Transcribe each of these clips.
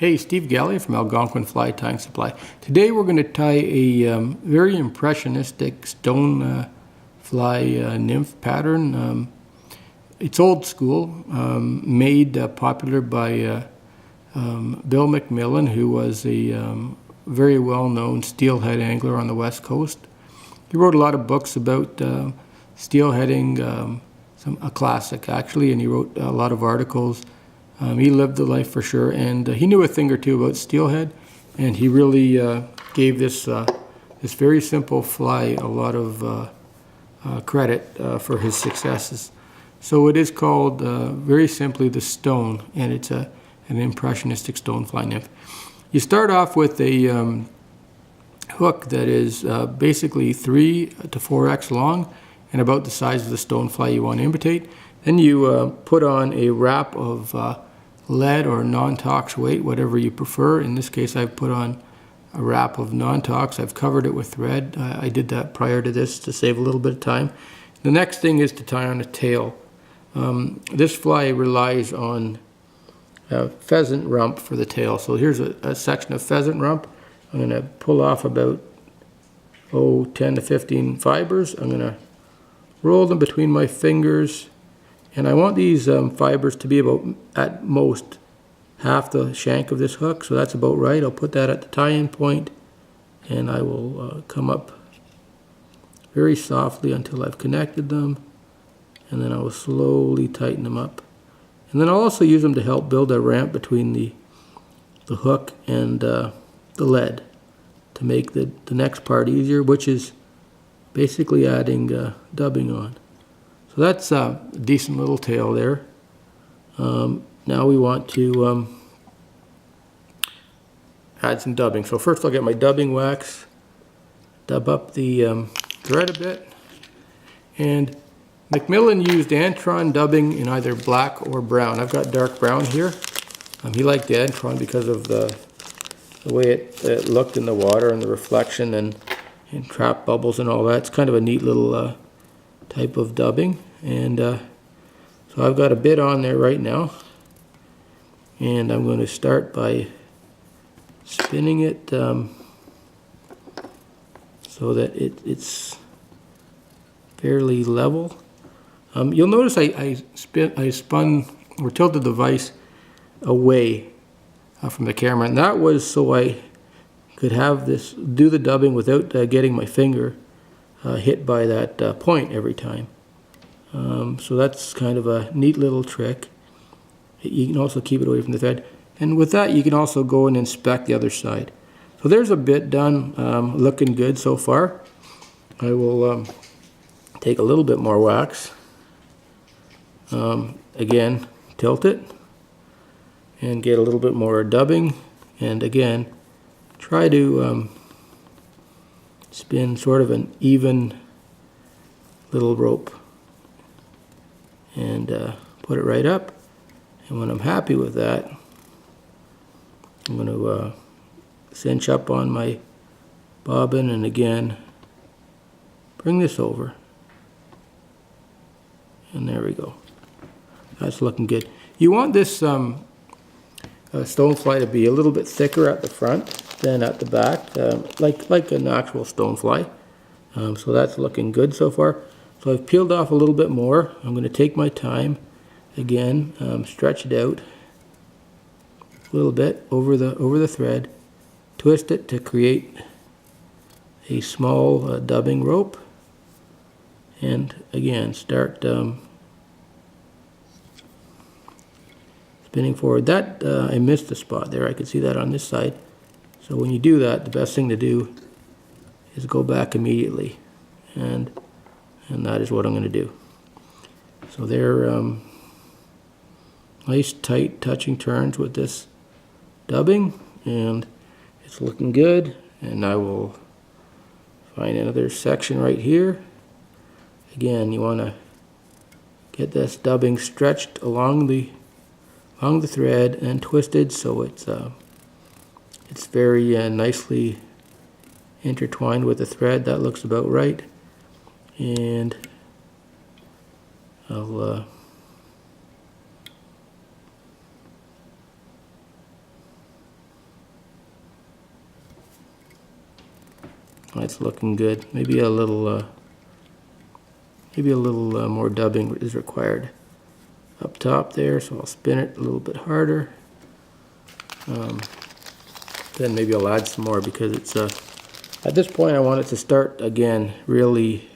Hey, Steve Galley from Algonquin Fly Tying Supply. Today we're going to tie a very impressionistic stone fly nymph pattern. It's old school, made popular by Bill McMillan, who was a very well-known steelhead angler on the West Coast. He wrote a lot of books about steelheading, a classic actually, and he wrote a lot of articles. He lived the life for sure, and he knew a thing or two about steelhead, and he really gave this this very simple fly a lot of credit for his successes. So it is called very simply the Stone, and it's an impressionistic stonefly nymph. You start off with a hook that is basically 3 to 4x long and about the size of the stonefly you want to imitate. Then you put on a wrap of lead or non-tox weight, whatever you prefer. In this case, I've put on a wrap of non-tox. I've covered it with thread. I did that prior to this to save a little bit of time. The next thing is to tie on a tail. This fly relies on pheasant rump for the tail. So here's a section of pheasant rump. I'm going to pull off about 10 to 15 fibers. I'm going to roll them between my fingers. And I want these fibers to be about, at most, half the shank of this hook, so that's about right. I'll put that at the tie-in point, and I will come up very softly until I've connected them, and then I will slowly tighten them up. And then I'll also use them to help build a ramp between the hook and the lead to make the next part easier, which is basically adding dubbing on. So that's a decent little tail there. Now we want to add some dubbing. So first I'll get my dubbing wax, dub up the thread a bit. And McMillan used Antron dubbing in either black or brown. I've got dark brown here. He liked the Antron because of the way it looked in the water and the reflection and trap bubbles and all that. It's kind of a neat little type of dubbing, and so I've got a bit on there right now, and I'm going to start by spinning it so that it's fairly level. You'll notice I spun or tilted the vise away from the camera, and that was so I could have this do the dubbing without getting my finger hit by that point every time. So that's kind of a neat little trick. You can also keep it away from the thread. And with that, you can also go and inspect the other side. So there's a bit done, looking good so far. I will take a little bit more wax. Again, tilt it and get a little bit more dubbing. And again, try to spin sort of an even little rope and put it right up. And when I'm happy with that, I'm going to cinch up on my bobbin and again bring this over. And there we go. That's looking good. You want this stonefly to be a little bit thicker at the front than at the back, like an actual stonefly. So that's looking good so far. So I've peeled off a little bit more. I'm going to take my time again, stretch it out a little bit over the thread, twist it to create a small dubbing rope, and again start spinning forward. That I missed a spot there. I could see that on this side. So when you do that, the best thing to do is go back immediately, and that is what I'm going to do. So they're nice tight touching turns with this dubbing, and it's looking good. And I will find another section right here. Again, you want to get this dubbing stretched along the thread and twisted so it's very nicely intertwined with the thread. That looks about right. And That's looking good. Maybe a little more dubbing is required up top there, so I'll spin it a little bit harder. Then maybe I'll add some more because it's at this point I want it to start again really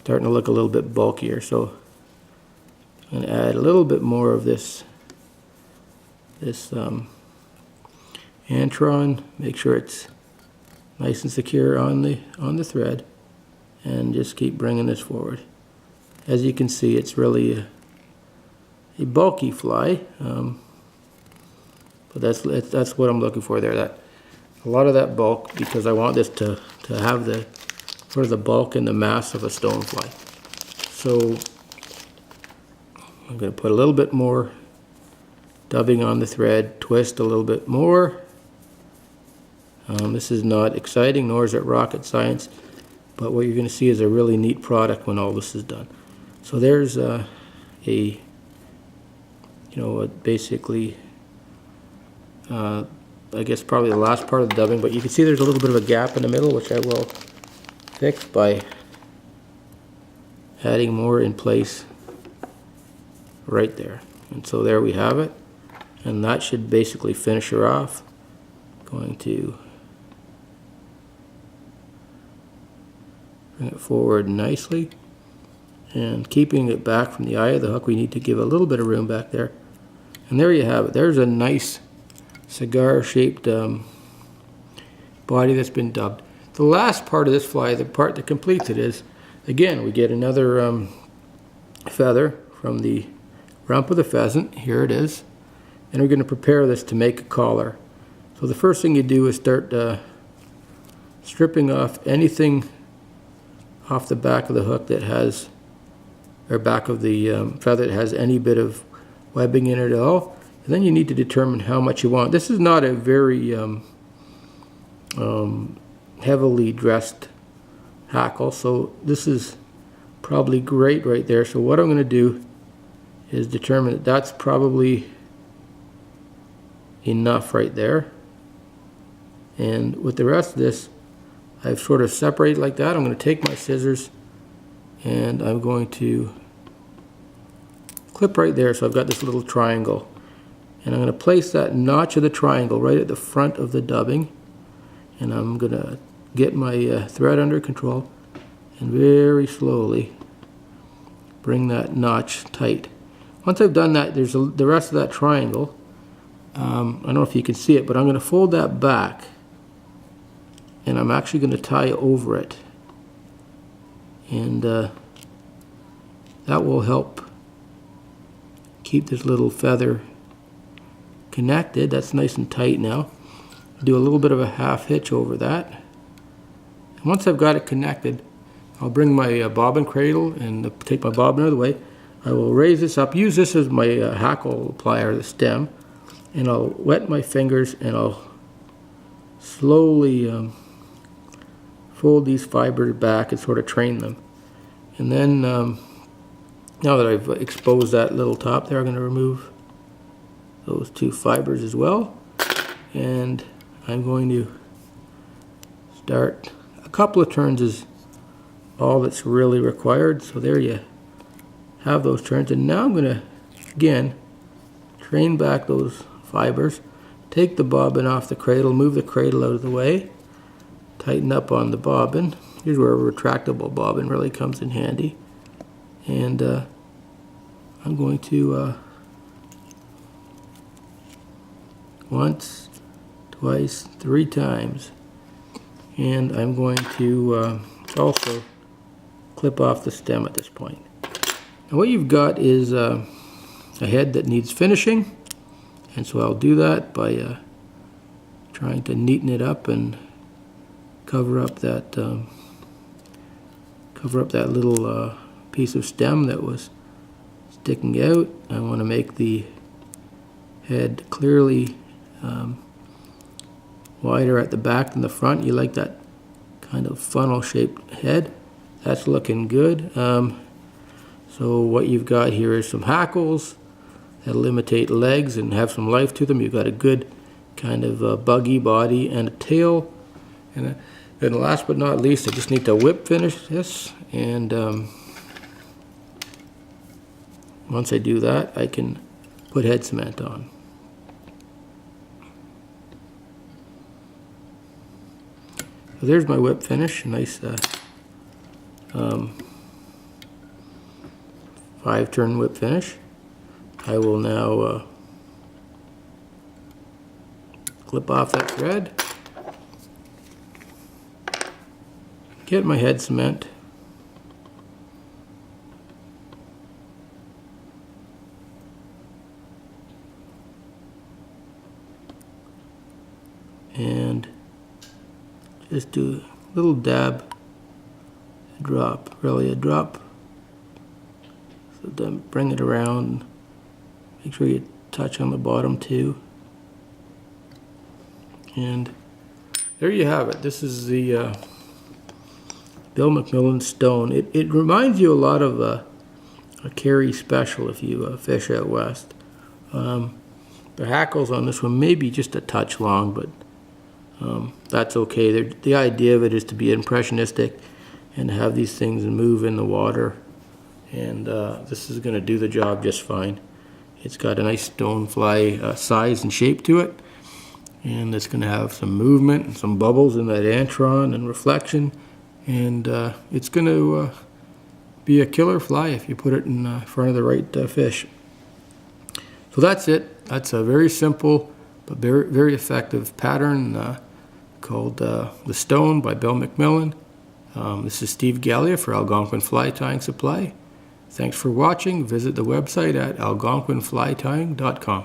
starting to look a little bit bulkier. So I'm going to add a little bit more of this antron. Make sure it's nice and secure on the thread, and just keep bringing this forward. As you can see, it's really a bulky fly, but that's what I'm looking for there. That a lot of that bulk, because I want this to have the sort of the bulk and the mass of a stonefly. So I'm going to put a little bit more dubbing on the thread, twist a little bit more. This is not exciting, nor is it rocket science, but what you're going to see is a really neat product when all this is done. So there's basically, I guess probably the last part of the dubbing, but you can see there's a little bit of a gap in the middle, which I will fix by adding more in place right there. And so there we have it, and that should basically finish her off. Going to bring it forward nicely, and keeping it back from the eye of the hook, we need to give a little bit of room back there. And there you have it. There's a nice cigar-shaped body that's been dubbed. The last part of this fly, the part that completes it, is, again, we get another feather from the rump of the pheasant. Here it is. And we're going to prepare this to make a collar. So the first thing you do is start stripping off anything off the back of the hook that has, or back of the feather that has any bit of webbing in it at all. And then you need to determine how much you want. This is not a very heavily dressed hackle, so this is probably great right there. So what I'm going to do is determine that that's probably enough right there. And with the rest of this, I've sort of separated like that. I'm going to take my scissors and I'm going to clip right there, so I've got this little triangle. And I'm going to place that notch of the triangle right at the front of the dubbing. And I'm going to get my thread under control and very slowly bring that notch tight. Once I've done that, there's the rest of that triangle. I don't know if you can see it, but I'm going to fold that back, and I'm actually going to tie over it. And that will help keep this little feather connected. That's nice and tight now. Do a little bit of a half hitch over that. And once I've got it connected, I'll bring my bobbin cradle and take my bobbin out of the way. I will raise this up, use this as my hackle plier, the stem, and I'll wet my fingers and I'll slowly fold these fibers back and sort of train them. And then now that I've exposed that little top there, I'm going to remove those two fibers as well, and I'm going to start a couple of turns is all that's really required. So there you have those turns, and now I'm going to again train back those fibers, take the bobbin off the cradle, move the cradle out of the way, tighten up on the bobbin. Here's where a retractable bobbin really comes in handy. And I'm going to once, twice, 3 times. And I'm going to also clip off the stem at this point. And what you've got is a head that needs finishing. And so I'll do that by trying to neaten it up and cover up that little piece of stem that was sticking out. I want to make the head clearly wider at the back than the front. You like that kind of funnel shaped head. That's looking good. So what you've got here is some hackles that'll imitate legs and have some life to them. You've got a good kind of buggy body and a tail. And And last but not least, I just need to whip finish this, and once I do that, I can put head cement on. So there's my whip finish, nice 5-turn whip finish. I will now clip off that thread, get my head cement, and just do a little dab, a drop, really a drop. So then bring it around, make sure you touch on the bottom too. And there you have it. This is the Bill McMillan Stone. It reminds you a lot of a Carey Special if you fish out west. The hackles on this one may be just a touch long, but that's okay. The idea of it is to be impressionistic and have these things move in the water, and this is going to do the job just fine. It's got a nice stonefly size and shape to it, and it's going to have some movement and some bubbles in that antron and reflection, and it's going to be a killer fly if you put it in front of the right fish. So that's it. That's a very simple but very, very effective pattern called The Stone by Bill McMillan. This is Steve Gallia for Algonquin Fly Tying Supply. Thanks for watching. Visit the website at algonquinflytying.com.